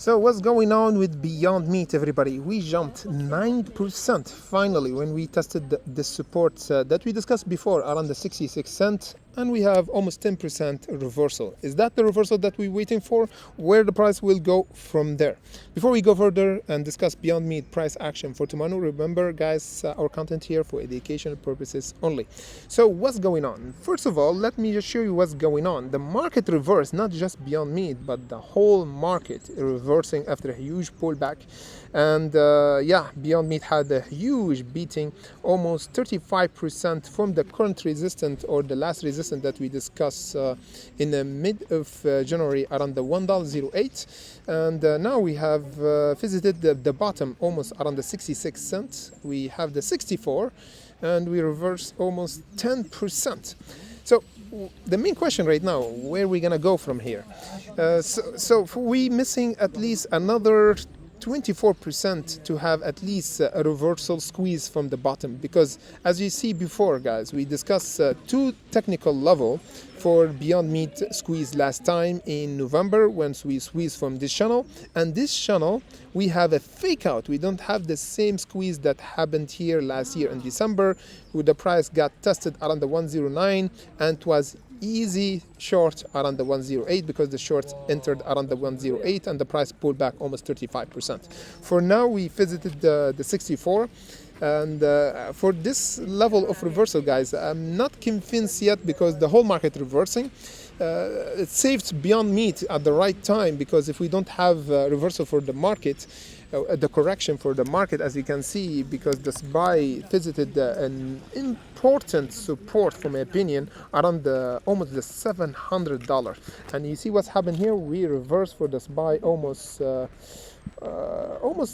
So what's going on with Beyond Meat, everybody? We jumped 9% finally when we tested the support that we discussed before around the 66 cent, and we have almost 10% reversal. Is that the reversal that we're waiting for? Where the price will go from there? Before we go further and discuss Beyond Meat price action for tomorrow, remember guys, our content here for educational purposes only. So what's going on? First of all, let me just show you what's going on. The market reversed, not just Beyond Meat, but the whole market reversing after a huge pullback. And Beyond Meat had a huge beating, almost 35% from the current resistance or the last resistance that we discussed in the mid of January around the $1.08. And now we have visited the bottom almost around the 66 cents. We have the 64 and we reversed almost 10%. So the main question right now, where are we gonna go from here? So we missing at least another 24% to have at least a reversal squeeze from the bottom, because as you see before guys, we discussed two technical level for Beyond Meat squeeze last time in November when we squeezed from this channel, and this channel we have a fake out. We don't have the same squeeze that happened here last year in December, where the price got tested around the 109 and it was easy short around the 108 because the shorts entered around the 108 and the price pulled back almost 35%. For now we visited the 64, and for this level of reversal guys, I'm not convinced yet because the whole market reversing. It saved Beyond Meat at the right time, because if we don't have reversal for the market, the correction for the market, as you can see, because the SPY visited an important support, from my opinion, around almost the $700. And you see what's happened here. We reversed for the SPY almost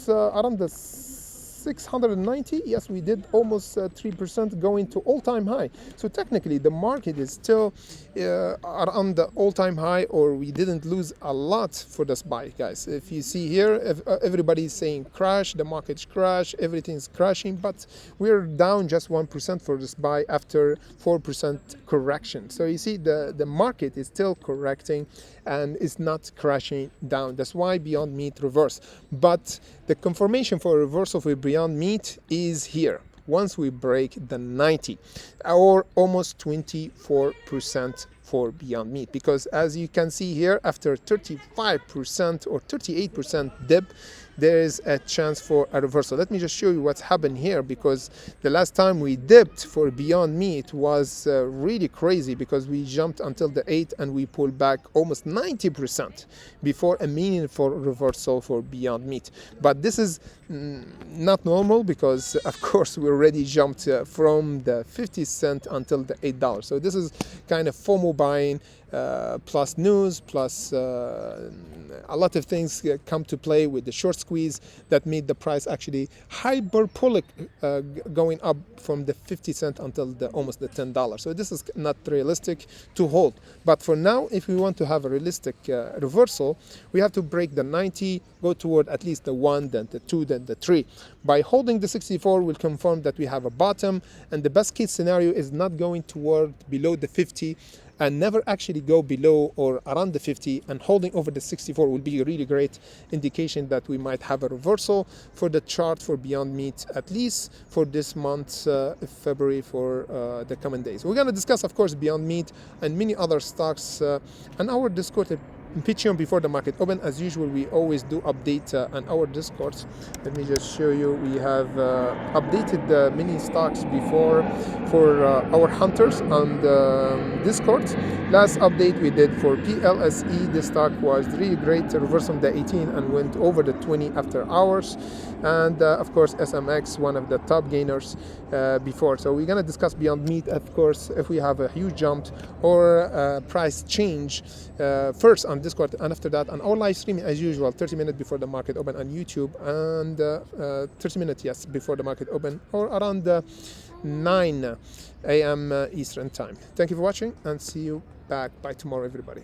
around the 690. Yes, we did almost 3% going to all-time high. So technically the market is still around the all-time high, or we didn't lose a lot for the SPY guys. If you see here, everybody's saying crash, the market's crash, everything's crashing, but we're down just 1% for the SPY after 4% correction. So you see the market is still correcting and it's not crashing down. That's why Beyond Meat reversed. But the confirmation for reversal for Beyond Meat is here once we break the 90, or almost 24% for Beyond Meat, because as you can see here, after 35% or 38% dip, there is a chance for a reversal. Let me just show you what's happened here, because the last time we dipped for Beyond Meat was really crazy, because we jumped until the 8 and we pulled back almost 90% before a meaningful reversal for Beyond Meat. But this is not normal, because of course we already jumped from the 50 cent until the $8. So this is kind of FOMO buying, plus news, plus a lot of things come to play with the short squeeze that made the price actually hyperbolic, going up from the 50 cent until almost the $10. So this is not realistic to hold. But for now, if we want to have a realistic reversal, we have to break the 90, go toward at least the 1, then the 2, then the 3. By holding the 64, we'll confirm that we have a bottom, and the best case scenario is not going toward below the 50 and never actually go below or around the 50, and holding over the 64 will be a really great indication that we might have a reversal for the chart for Beyond Meat, at least for this month, February, for the coming days. We're going to discuss, of course, Beyond Meat and many other stocks on our Discord Patreon before the market open. As usual, we always do update on our Discord. Let me just show you. We have updated the mini stocks before for our hunters on the Discord. Last update we did for PLSE. This stock was really great, reversed from the 18 and went over the 20 after hours. And of course SMX, one of the top gainers before. So we're gonna discuss Beyond Meat, of course, if we have a huge jump or price change first on Discord, and after that on our live stream as usual, 30 minutes before the market open on YouTube, and 30 minutes before the market open, or around 9 a.m. Eastern time. Thank you for watching, and see you back by tomorrow, everybody.